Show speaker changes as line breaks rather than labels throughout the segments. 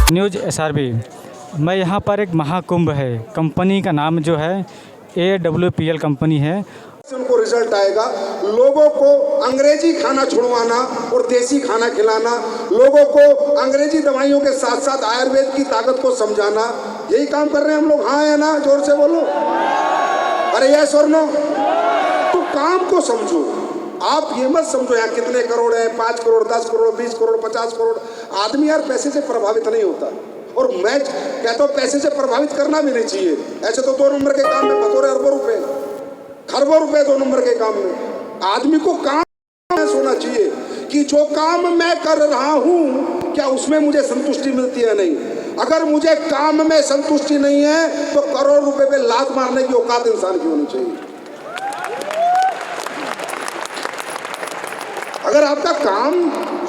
News SRB. मैं यहाँ पर एक महाकुंभ है, कंपनी का नाम जो है AWPL कंपनी है।
उनको रिजल्ट आएगा। लोगों को अंग्रेजी खाना छुड़वाना और देसी खाना खिलाना, लोगों को अंग्रेजी दवाइयों के साथ साथ आयुर्वेद की ताकत को समझाना, यही काम कर रहे हैं हम लोग। हाँ या ना? जोर से बोलो। अरे यस और नो? तो काम को समझो। आप ये मत समझो यहाँ कितने करोड़ है, 5 करोड़, 10 करोड़, 20 करोड़, 50 करोड़। आदमी यार पैसे से प्रभावित नहीं होता, और मैं कहता हूँ पैसे से प्रभावित करना भी नहीं चाहिए। ऐसे तो 2 नंबर के काम में बतौर अरबों रुपए, खरबों रुपए 2 नंबर के काम में। आदमी को काम सोचना चाहिए कि जो काम मैं कर रहा हूँ क्या उसमें मुझे संतुष्टि मिलती है, नहीं। अगर मुझे काम में संतुष्टि नहीं है तो करोड़ रुपए पे लात मारने की औकात इंसान की होनी चाहिए। अगर आपका काम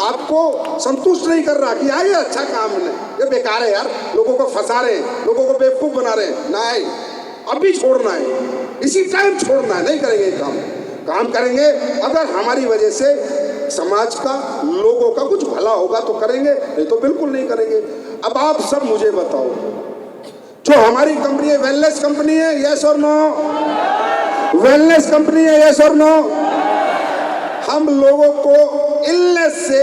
आपको संतुष्ट नहीं कर रहा कि यार ये अच्छा काम नहीं, ये बेकार है यार, लोगों को फंसा रहे हैं, लोगों को बेवकूफ बना रहे हैं, नहीं, अभी छोड़ना है, इसी टाइम छोड़ना है। नहीं करेंगे काम करेंगे। अगर हमारी वजह से समाज का, लोगों का कुछ भला होगा तो करेंगे, नहीं तो बिल्कुल नहीं करेंगे। अब आप सब मुझे बताओ, जो हमारी कंपनी है वेलनेस कंपनी है, यस और नो? वेलनेस कंपनी है, यस और नो? हम लोगों को इलनेस से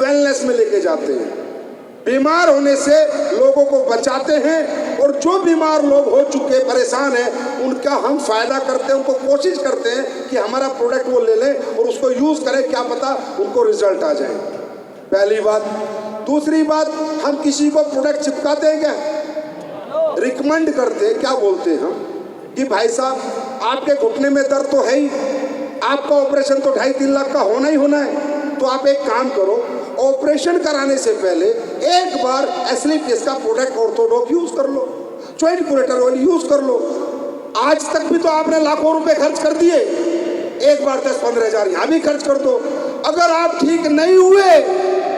वेलनेस में लेके जाते हैं, बीमार होने से लोगों को बचाते हैं, और जो बीमार लोग हो चुके, परेशान हैं, उनका हम फायदा करते हैं, उनको कोशिश करते हैं कि हमारा प्रोडक्ट वो ले लें और उसको यूज करें, क्या पता उनको रिजल्ट आ जाए। पहली बात। दूसरी बात, हम किसी को प्रोडक्ट चिपकाते हैं क्या? रिकमेंड करते हैं। क्या बोलते हैं हम कि भाई साहब आपके घुटने में दर्द तो है ही, आपका ऑपरेशन तो 2.5-3 लाख का होना ही होना है, तो आप एक काम करो, ऑपरेशन कराने से पहले एक बार एस्लीपियस का प्रोडक्ट ऑर्थोडॉक यूज कर लो, जॉइंट क्यूरेटर ऑयल यूज कर लो। आज तक भी तो आपने लाखों रुपए खर्च कर दिए, एक बार 10-15 हजार यहाँ भी खर्च कर दो। अगर आप ठीक नहीं हुए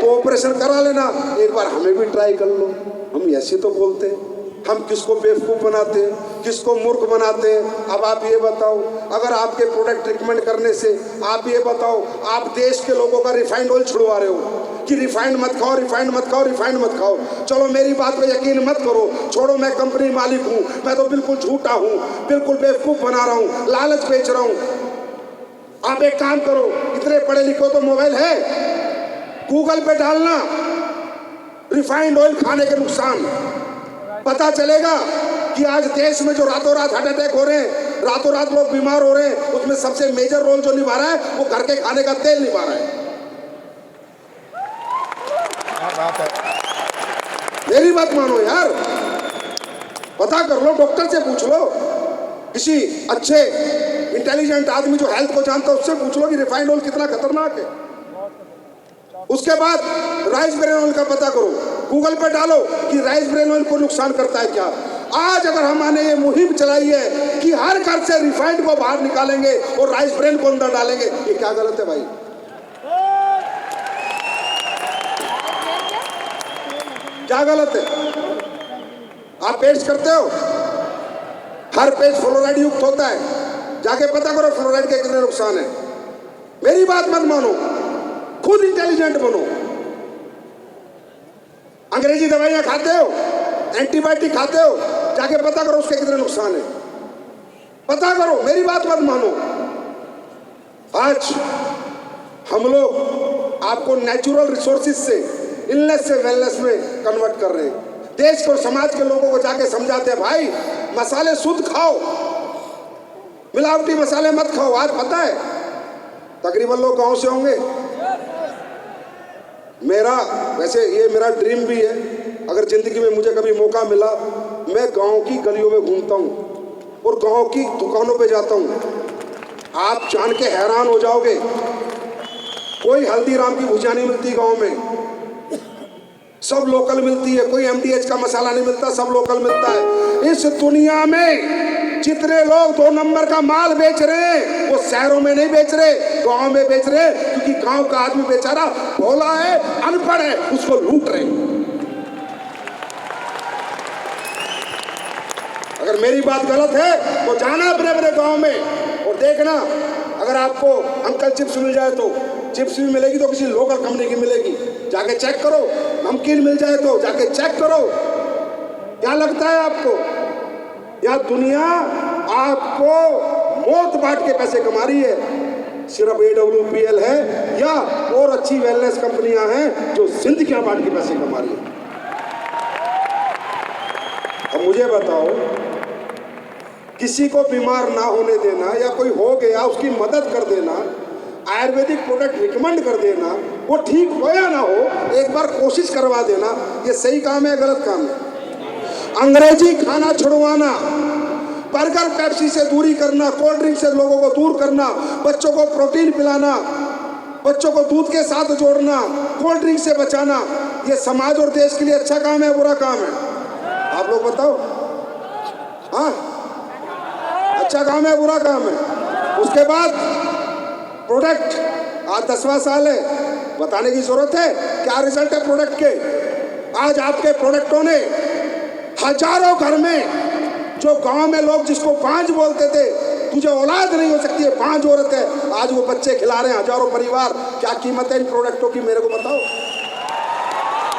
तो ऑपरेशन करा लेना, एक बार हमें भी ट्राई कर लो। हम ऐसे तो बोलते हैं, हम किसको बेवकूफ़ बनाते हैं, किसको मूर्ख बनाते हैं। अब आप ये बताओ, अगर आपके प्रोडक्ट रिकमेंड करने से, आप ये बताओ, आप देश के लोगों का रिफाइंड ऑयल छुड़वा रहे हो कि रिफाइंड मत खाओ, रिफाइंड मत खाओ, रिफाइंड मत खाओ। चलो मेरी बात पे यकीन मत करो, छोड़ो, मैं कंपनी मालिक हूँ, मैं तो बिल्कुल झूठा हूँ, बिल्कुल बेवकूफ़ बना रहा हूँ, लालच बेच रहा हूँ। आप एक काम करो, इतने पढ़े लिखो तो मोबाइल है, गूगल पे डालना रिफाइंड ऑयल खाने के नुकसान, पता चलेगा कि आज देश में जो रातों रात हार्ट अटैक हो रहे हैं, रातों रात लोग बीमार हो रहे हैं, उसमें सबसे मेजर रोल जो निभा रहा है वो घर के खाने का तेल निभा रहा है। बात है, मेरी बात मानो यार, पता कर लो, डॉक्टर से पूछ लो, किसी अच्छे इंटेलिजेंट आदमी जो हेल्थ को जानता है उससे पूछ लो कि रिफाइंड ऑयल कितना खतरनाक है। उसके बाद राइस ब्रेन ऑयल का पता करो, गूगल पे डालो कि राइस ब्रेन ऑयल को नुकसान करता है क्या। आज अगर हमने ये मुहिम चलाई है कि हर घर से रिफाइंड को बाहर निकालेंगे और राइस ब्रेन को अंदर डालेंगे, ये क्या गलत है भाई? क्या गलत है? आप पेस्ट करते हो, हर पेज फ्लोराइड युक्त होता है, जाके पता करो फ्लोराइड के कितने नुकसान है। मेरी बात मत मानो, खुद इंटेलिजेंट बनो। अंग्रेजी दवाइयां खाते हो, एंटीबायोटिक खाते हो, जाके पता करो उसके कितने नुकसान है, पता करो, मेरी बात मत मानो। आज हम लोग आपको नेचुरल रिसोर्सेज से इलनेस से वेलनेस में कन्वर्ट कर रहे हैं। देश को, समाज के लोगों को जाके समझाते हैं, भाई मसाले शुद्ध खाओ, मिलावटी मसाले मत खाओ। आज पता है तकरीबन लोग गांव से होंगे, वैसे ये मेरा ड्रीम भी है, अगर जिंदगी में मुझे कभी मौका मिला, मैं गांव की गलियों में घूमता हूँ और गांव की दुकानों पे जाता हूँ। आप जान के हैरान हो जाओगे, कोई हल्दीराम की भुजिया नहीं मिलती गांव में, सब लोकल मिलती है। कोई MDH का मसाला नहीं मिलता, सब लोकल मिलता है। इस दुनिया में जितने लोग 2 नंबर का माल बेच रहे हैं वो शहरों में नहीं बेच रहे, गांव में बेच रहे, क्योंकि गांव का आदमी बेचारा भोला है, अनपढ़ है, उसको लूट रहे। अगर मेरी बात गलत है तो जाना अपने अपने गांव में और देखना, अगर आपको अंकल चिप्स मिल जाए तो चिप्स भी मिलेगी तो किसी लोकल कंपनी की मिलेगी, जाके चेक करो। नमकीन मिल जाए तो जाके चेक करो। क्या लगता है आपको यह दुनिया आपको मौत बांट के पैसे कमा रही है? सिर्फ AWPL है या और अच्छी वेलनेस कंपनियां हैं जो जिंदगियां बांट के पैसे कमा रही है? अब मुझे बताओ, किसी को बीमार ना होने देना या कोई हो गया उसकी मदद कर देना, आयुर्वेदिक प्रोडक्ट रिकमेंड कर देना, वो ठीक हो या ना हो एक बार कोशिश करवा देना, ये सही काम है गलत काम है? अंग्रेजी खाना छुड़वाना, बर्गर पेप्सी से दूरी करना, कोल्ड ड्रिंक से लोगों को दूर करना, बच्चों को प्रोटीन पिलाना, बच्चों को दूध के साथ जोड़ना, कोल्ड ड्रिंक से बचाना, ये समाज और देश के लिए अच्छा काम है बुरा काम है? आप लोग बताओ। हाँ, अच्छा काम है बुरा काम है? उसके बाद प्रोडक्ट आज 10वां साल है, बताने की जरूरत है क्या रिजल्ट है प्रोडक्ट के? आज आपके प्रोडक्टों ने हजारों घर में, जो गांव में लोग जिसको बांझ बोलते थे, तुझे औलाद नहीं हो सकती है, बांझ औरत है, आज वो बच्चे खिला रहे हैं हजारों परिवार। क्या कीमत है इन प्रोडक्टों की मेरे को बताओ,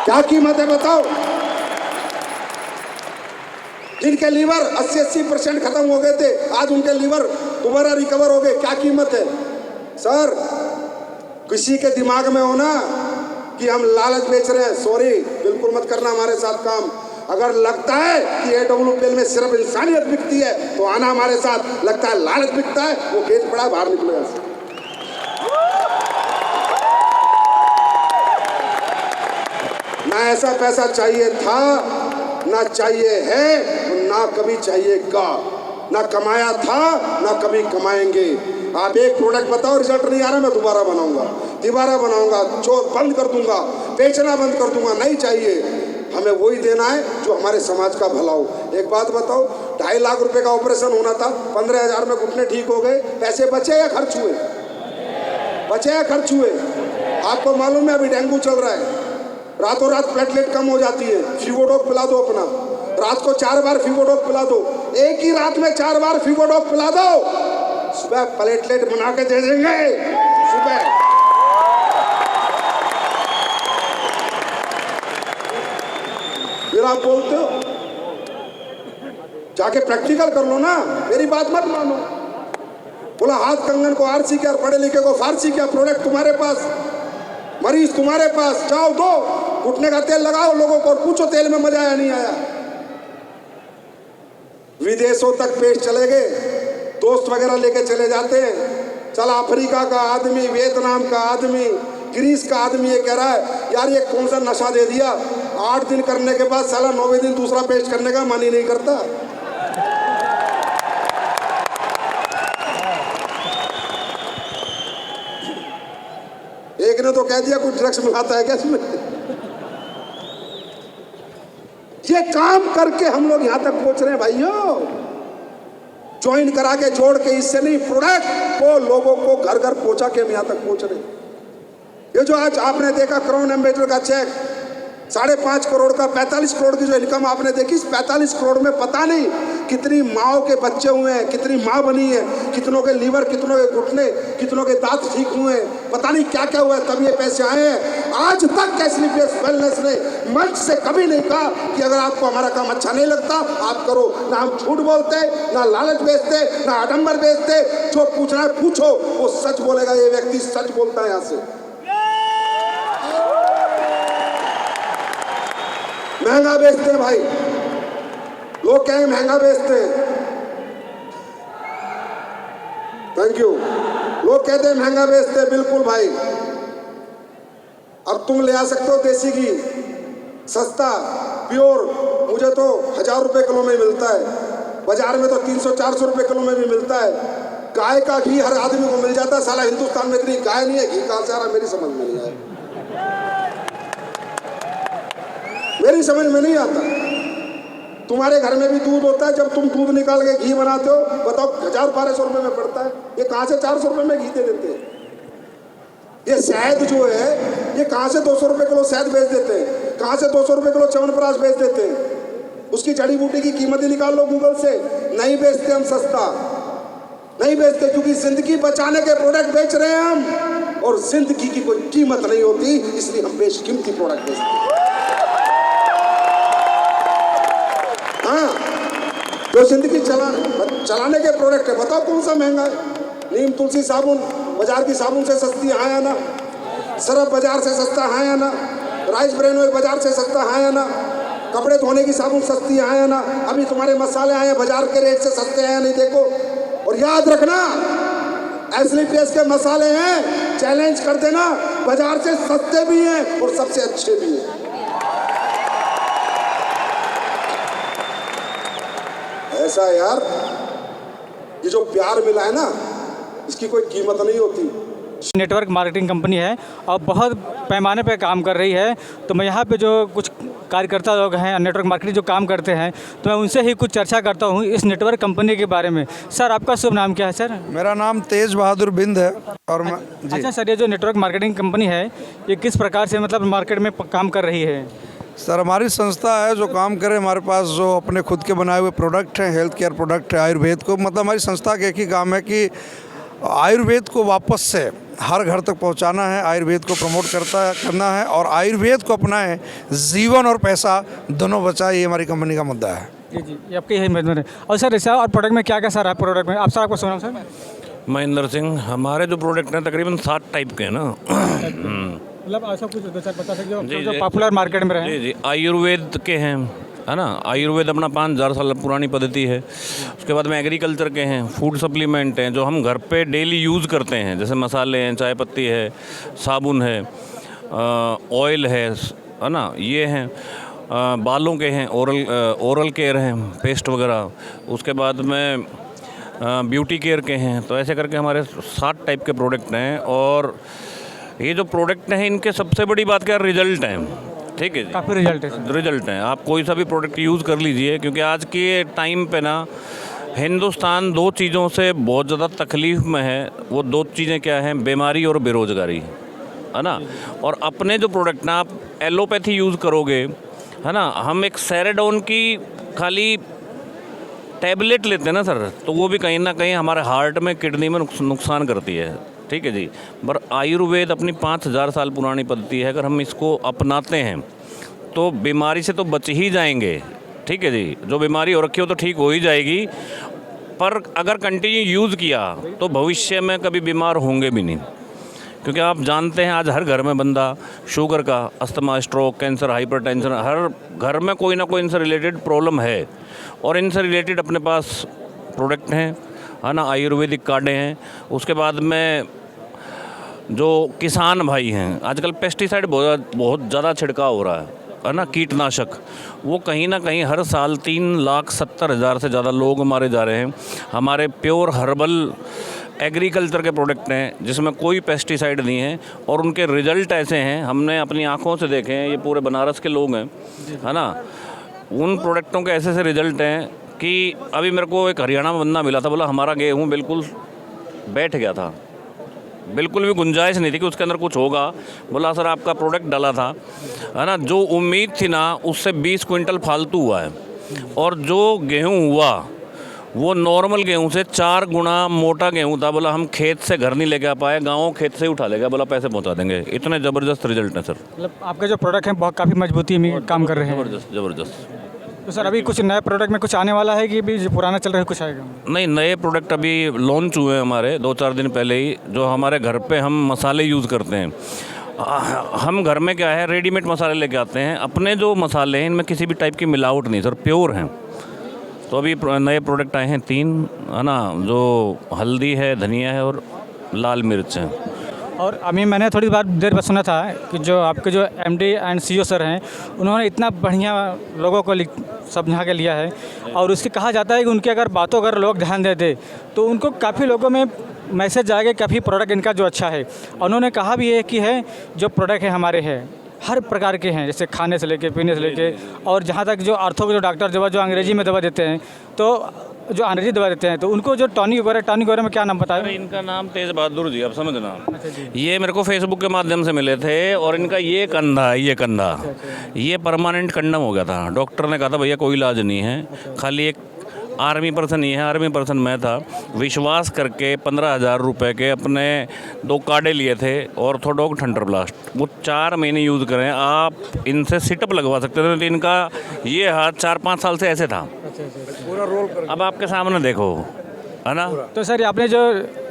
क्या कीमत है बताओ? जिनके लीवर 80% खत्म हो गए थे, आज उनके लीवर दोबारा रिकवर हो गए, क्या कीमत है? सर, किसी के दिमाग में हो ना कि हम लालच बेच रहे हैं, सॉरी, बिल्कुल मत करना हमारे साथ काम। अगर लगता है कि AWPL में सिर्फ इंसानियत बिकती है तो आना हमारे साथ। लगता है लालच बिकता है, वो गेट पड़ा, बाहर निकलो यहाँ से। ना ऐसा पैसा चाहिए था, ना चाहिए है, ना कभी चाहिएगा। ना कमाया था, ना कभी कमाएंगे। आप एक प्रोडक्ट बताओ, रिजल्ट नहीं आ रहा, मैं दोबारा बनाऊंगा, जो बंद कर दूंगा, बेचना बंद कर दूंगा, नहीं चाहिए। हमें वही देना है जो हमारे समाज का भला हो। एक बात बताओ, 2.5 लाख रुपए का ऑपरेशन होना था, 15,000 में घुटने ठीक हो गए, पैसे बचे या खर्च हुए? बचे या खर्च हुए? आपको मालूम है अभी डेंगू चल रहा है, रातों रात प्लेटलेट कम हो जाती है, फिगोडोक पिला दो अपना, रात को 4 बार फिगोडोक पिला दो, एक ही रात में 4 बार फिगोडोक पिला दो, सुबह प्लेटलेट बना के दे देंगे। सुबह फिर आप बोलते हो, जाके प्रैक्टिकल कर लो ना, मेरी बात मत मानो। बोला हाथ कंगन को आरसी क्या, पढ़े लिखे को फारसी क्या, प्रोडक्ट तुम्हारे पास, मरीज तुम्हारे पास, जाओ दो, घुटने का तेल लगाओ लोगों को और पूछो तेल में मजा आया नहीं आया। विदेशों तक पेश चले गए, दोस्त वगैरह लेके चले जाते हैं। चला अफ्रीका का आदमी, वियतनाम का आदमी, ग्रीस का आदमी ये कह रहा है यार ये कौन सा नशा दे दिया, 8 दिन करने के बाद साला 9वें दिन दूसरा पेश करने का मन ही नहीं करता। एक ने तो कह दिया कुछ ड्रग्स मिलाता है क्या इसमें? ये काम करके हम लोग यहां तक पहुंच रहे हैं भाइयों, ज्वाइन करा के जोड़ के, इससे नहीं, प्रोडक्ट को लोगों को घर घर पहुंचा के हम यहां तक पहुंच रहे हैं। ये जो आज आपने देखा क्राउन एम्बेसडर का चेक 5.5 करोड़ का, 45 करोड़ की जो इनकम आपने देखी, इस 45 करोड़ में पता नहीं कितनी माओ के बच्चे हुए हैं, कितनी माँ बनी है, कितनों के लीवर, कितनों के घुटने, कितनों के दांत ठीक हुए हैं, पता नहीं क्या क्या हुआ है, तब ये पैसे आए हैं। आज तक कैसली वेलनेस ने मंच से कभी नहीं कहा कि अगर आपको हमारा काम अच्छा नहीं लगता आप करो। ना हम झूठ बोलते, ना लालच बेचते, ना आडंबर बेचते। जो पूछना है पूछो, वो सच बोलेगा, ये व्यक्ति सच बोलता है। यहाँ से महंगा बेचते हैं भाई, लोग कहें महंगा बेचते हैं, थैंक यू, लोग कहते हैं महंगा बेचते हैं, बिल्कुल भाई। अब तुम ले आ सकते हो देसी घी, सस्ता प्योर, मुझे तो 1000 रुपए किलो में मिलता है, बाजार में तो 300-400 रुपए किलो में भी मिलता है। गाय का घी हर आदमी को मिल जाता है, साला हिंदुस्तान में इतनी गाय नहीं है, घी कहां से आ रहा मेरी समझ में नहीं आया, मेरी समझ में नहीं आता। तुम्हारे घर में भी दूध होता है, जब तुम दूध निकाल के घी बनाते हो, बताओ 1000-1200 रुपए में पड़ता है, ये कहां से 400 रुपए में घी दे देते हैं? ये शहद जो है, ये कहां से 200 रुपए किलो शहद बेच देते हैं, कहां से 200 रुपए किलो च्यवनप्राश बेच देते हैं। उसकी जड़ी बूटी की कीमत ही निकाल लो गूगल से, नहीं बेचते हम सस्ता, नहीं बेचते, क्योंकि जिंदगी बचाने के प्रोडक्ट बेच रहे हैं हम, और जिंदगी की कोई कीमत नहीं होती, इसलिए हम बेशकीमती प्रोडक्ट बेचते हैं। जो जिंदगी चलाने के प्रोडक्ट है, बताओ कौन सा महंगा है? नीम तुलसी साबुन बाजार की साबुन से सस्ती है या ना? सरफ बाजार से सस्ता है या ना? राइस ब्रेन ऑयल बाजार से सस्ता है या ना? कपड़े धोने की साबुन सस्ती है या ना? अभी तुम्हारे मसाले आए हैं बाजार के रेट से सस्ते हैं या नहीं, देखो। और याद रखना, असली टेस्ट के मसाले हैं, चैलेंज कर देना, बाजार से सस्ते भी हैं और सबसे अच्छे भी हैं। ऐसा यार, ये जो प्यार मिला है ना, इसकी कोई कीमत नहीं होती।
नेटवर्क मार्केटिंग कंपनी है और बहुत पैमाने पे काम कर रही है। तो मैं यहाँ पे जो कुछ कार्यकर्ता लोग हैं नेटवर्क मार्केटिंग जो काम करते हैं, तो मैं उनसे ही कुछ चर्चा करता हूँ इस नेटवर्क कंपनी के बारे में। सर, आपका शुभ नाम क्या है सर?
मेरा नाम तेज बहादुर बिंद है और मैं जी।
अच्छा सर, ये जो नेटवर्क मार्केटिंग कंपनी है, ये किस प्रकार से मतलब मार्केट में काम कर रही है?
सर, हमारी संस्था है जो काम करे, हमारे पास जो अपने खुद के बनाए हुए प्रोडक्ट हैं, हेल्थ केयर प्रोडक्ट है, आयुर्वेद को, मतलब हमारी संस्था का एक ही काम है कि आयुर्वेद को वापस से हर घर तक पहुंचाना है, आयुर्वेद को प्रमोट करना है और आयुर्वेद को अपनाएं, जीवन और पैसा दोनों बचाए, ये हमारी कंपनी का मुद्दा है।
जी जी, ये आपकी यही मजबूर है। और सर ऐसा और प्रोडक्ट में क्या क्या सर है प्रोडक्ट में? सर आपको सुना सर?
महेंद्र सिंह, हमारे जो प्रोडक्ट हैं तकरीबन 7 टाइप के हैं ना।
मतलब ऐसा कुछ दो चार बता सकते हो
जी,
जो
जी।
पॉपुलर मार्केट में रहे?
जी जी, आयुर्वेद के हैं, है ना। आयुर्वेद अपना 5000 साल पुरानी पद्धति है। उसके बाद में एग्रीकल्चर के हैं, फूड सप्लीमेंट हैं जो हम घर पे डेली यूज़ करते हैं, जैसे मसाले हैं, चाय पत्ती है, साबुन है, ऑयल है ना, ये हैं। बालों के हैं, ओरल केयर हैं, पेस्ट वगैरह। उसके बाद में ब्यूटी केयर के हैं। तो ऐसे करके हमारे 7 टाइप के प्रोडक्ट हैं। और ये जो प्रोडक्ट हैं, इनके सबसे बड़ी बात क्या, रिजल्ट हैं। ठीक है जी,
काफ़ी रिजल्ट है।
रिजल्ट हैं। आप कोई सा भी प्रोडक्ट यूज़ कर लीजिए, क्योंकि आज के टाइम पे ना हिंदुस्तान 2 चीज़ों से बहुत ज़्यादा तकलीफ़ में है। वो 2 चीज़ें क्या हैं, बीमारी और बेरोज़गारी, है ना। और अपने जो प्रोडक्ट ना, आप एलोपैथी यूज़ करोगे, है ना। हम एक सेरेडोन की खाली टैबलेट लेते हैं ना सर, तो वो भी कहीं ना कहीं हमारे हार्ट में, किडनी में नुकसान करती है। ठीक है जी। पर आयुर्वेद अपनी 5000 साल पुरानी पद्धति है, अगर हम इसको अपनाते हैं तो बीमारी से तो बच ही जाएंगे। ठीक है जी, जो बीमारी हो रखी हो तो ठीक हो ही जाएगी, पर अगर कंटिन्यू यूज़ किया तो भविष्य में कभी बीमार होंगे भी नहीं। क्योंकि आप जानते हैं आज हर घर में बंदा शुगर का, अस्थमा, स्ट्रोक, कैंसर, हाइपरटेंशन, हर घर में कोई ना कोई इनसे रिलेटेड प्रॉब्लम है। और इनसे रिलेटेड अपने पास प्रोडक्ट हैं, है ना, आयुर्वेदिक कार्डें हैं। उसके बाद में जो किसान भाई हैं, आजकल पेस्टिसाइड बहुत ज़्यादा छिड़काव हो रहा है ना, कीटनाशक। वो कहीं ना कहीं हर साल 3,70,000 से ज़्यादा लोग मारे जा रहे हैं। हमारे प्योर हर्बल एग्रीकल्चर के प्रोडक्ट हैं जिसमें कोई पेस्टिसाइड नहीं है, और उनके रिज़ल्ट ऐसे हैं, हमने अपनी आँखों से देखे हैं। ये पूरे बनारस के लोग हैं, है ना। उन प्रोडक्टों के ऐसे रिज़ल्ट हैं कि अभी मेरे को एक हरियाणा में बंदा मिला था, बोला हमारा गेहूँ बिल्कुल बैठ गया था, बिल्कुल भी गुंजाइश नहीं थी कि उसके अंदर कुछ होगा। बोला सर आपका प्रोडक्ट डाला था, है ना, जो उम्मीद थी ना उससे 20 क्विंटल फालतू हुआ है। और जो गेहूँ हुआ वो नॉर्मल गेहूँ से 4 गुना मोटा गेहूँ था। बोला हम खेत से घर नहीं लेके आ पाए, गाँव खेत से ही उठा ले गया, बोला पैसे पहुँचा देंगे। इतने ज़बरदस्त रिजल्ट हैं सर।
मतलब आपके जो प्रोडक्ट हैं बहुत काफ़ी मजबूती में काम कर रहे हैं।
ज़बरदस्त।
तो सर अभी कुछ नए प्रोडक्ट में कुछ आने वाला है कि अभी जो पुराना चल रहा है कुछ आएगा?
नहीं, नए प्रोडक्ट अभी लॉन्च हुए हैं हमारे 2-4 दिन पहले ही, जो हमारे घर पे हम मसाले यूज़ करते हैं। हम घर में क्या है, रेडीमेड मसाले लेके आते हैं। अपने जो मसाले हैं इनमें किसी भी टाइप की मिलावट नहीं सर, प्योर हैं। तो अभी नए प्रोडक्ट आए हैं 3, है ना, जो हल्दी है, धनिया है और लाल मिर्च है।
और अभी मैंने थोड़ी देर बाद सुना था कि जो आपके जो एमडी एंड सीईओ सर हैं, उन्होंने इतना बढ़िया लोगों को समझा के लिया है। और उससे कहा जाता है कि उनकी अगर बातों अगर लोग ध्यान देते तो उनको काफ़ी लोगों में मैसेज जाएगा, काफ़ी प्रोडक्ट इनका जो अच्छा है। और उन्होंने कहा भी है कि है जो प्रोडक्ट है हमारे हैं हर प्रकार के हैं, जैसे खाने से लेके, पीने से लेके, और जहाँ तक जो आर्थो के जो डॉक्टर जो अंग्रेजी में दवा देते हैं, तो जो अंग्रेजी दवा देते हैं, तो उनको जो टॉनिक वगैरह में क्या नाम बताया?
इनका नाम तेज बहादुर जी, आप समझना। ये मेरे को फेसबुक के माध्यम से मिले थे। और इनका ये कंधा, ये परमानेंट कंडम हो गया था। डॉक्टर ने कहा था भैया कोई इलाज नहीं है, खाली एक आर्मी पर्सन ही है। आर्मी पर्सन मैं था, विश्वास करके 15,000 रुपये के अपने 2 कार्डे लिए थे, ऑर्थोडॉक थंडर ब्लास्ट। वो 4 महीने यूज़ करें, आप इनसे सिटअप लगवा सकते थे। तो इनका ये हाथ 4-5 साल से ऐसे था,
पूरा रोल कर
अब आपके सामने देखो, है ना।
तो सर आपने जो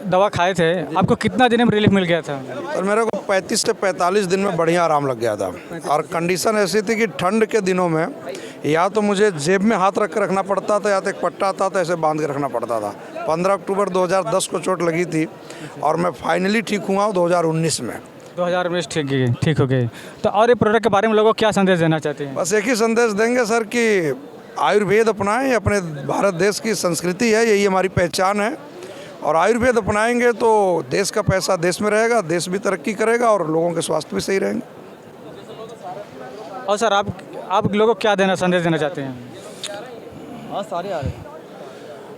दवा खाए थे आपको कितना दिन में रिलीफ मिल गया था?
और मेरे को 35 से 45 दिन में बढ़िया आराम लग गया था। और कंडीशन ऐसी थी कि ठंड के दिनों में या तो मुझे जेब में हाथ रख कर रखना पड़ता था या तो एक पट्टा आता था ऐसे बांध के रखना पड़ता था। 15 अक्टूबर 2010 को चोट लगी थी और मैं फाइनली ठीक हुआ 2019 में।
2019 ठीक हो गई। तो और ये प्रोडक्ट के बारे में लोगों को क्या संदेश देना चाहते हैं?
बस एक ही संदेश देंगे सर कि आयुर्वेद अपनाएं, अपने भारत देश की संस्कृति है, यही हमारी पहचान है। और आयुर्वेद अपनाएंगे तो देश का पैसा देश में रहेगा, देश भी तरक्की करेगा और लोगों के स्वास्थ्य भी सही रहेंगे।
और सर आप लोगों को क्या संदेश देना चाहते हैं?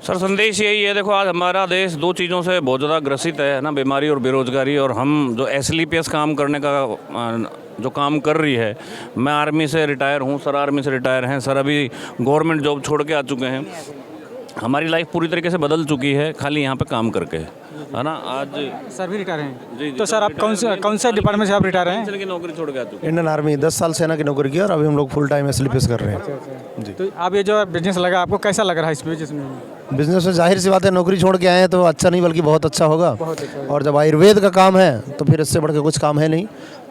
सर संदेश यही है, देखो आज हमारा देश दो चीज़ों से बहुत ज़्यादा ग्रसित है ना, बीमारी और बेरोजगारी। और हम जो SLPS काम करने का जो काम कर रही है, मैं आर्मी से रिटायर हूँ, सर आर्मी से रिटायर हैं, सर अभी गवर्नमेंट जॉब छोड़ के आ चुके हैं। हमारी लाइफ पूरी तरीके से बदल चुकी है खाली यहाँ पे काम करके, है ना। आज
सर भी रिटायर हैं?
जी,
तो सर आप कौन से डिपार्टमेंट से आप रिटायर हैं?
की नौकरी छोड़ के आ चुके हैं।
इंडियन आर्मी 10 साल सेना की नौकरी की और अभी हम लोग फुल टाइम SLPS कर रहे हैं जी।
तो आप ये जो बिजनेस लगा आपको कैसा लग रहा है इस बिजनेस में?
बिजनेस में जाहिर सी बात है, नौकरी छोड़ के आए हैं तो अच्छा नहीं बल्कि बहुत अच्छा होगा।
बहुत अच्छा।
और जब आयुर्वेद का काम है तो फिर इससे बढ़ के कुछ काम है नहीं।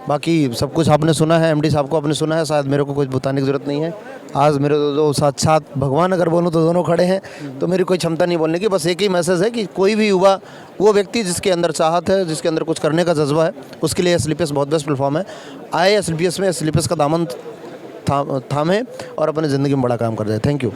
बाकी सब कुछ आपने सुना है, MD साहब को आपने सुना है, शायद मेरे को कुछ बताने की ज़रूरत नहीं है। आज मेरे जो साक्षात भगवान अगर बोलूँ तो दोनों खड़े हैं, तो मेरी कोई क्षमता नहीं बोलने की। बस एक ही मैसेज है कि कोई भी युवा, वो व्यक्ति जिसके अंदर चाहत है, जिसके अंदर कुछ करने का जज्बा है, उसके लिए SLPS बहुत बेस्ट प्लेटफॉर्म है। आए SLPS में, SLPS का दामन थामे और अपनी ज़िंदगी में बड़ा काम कर जाए। Thank you.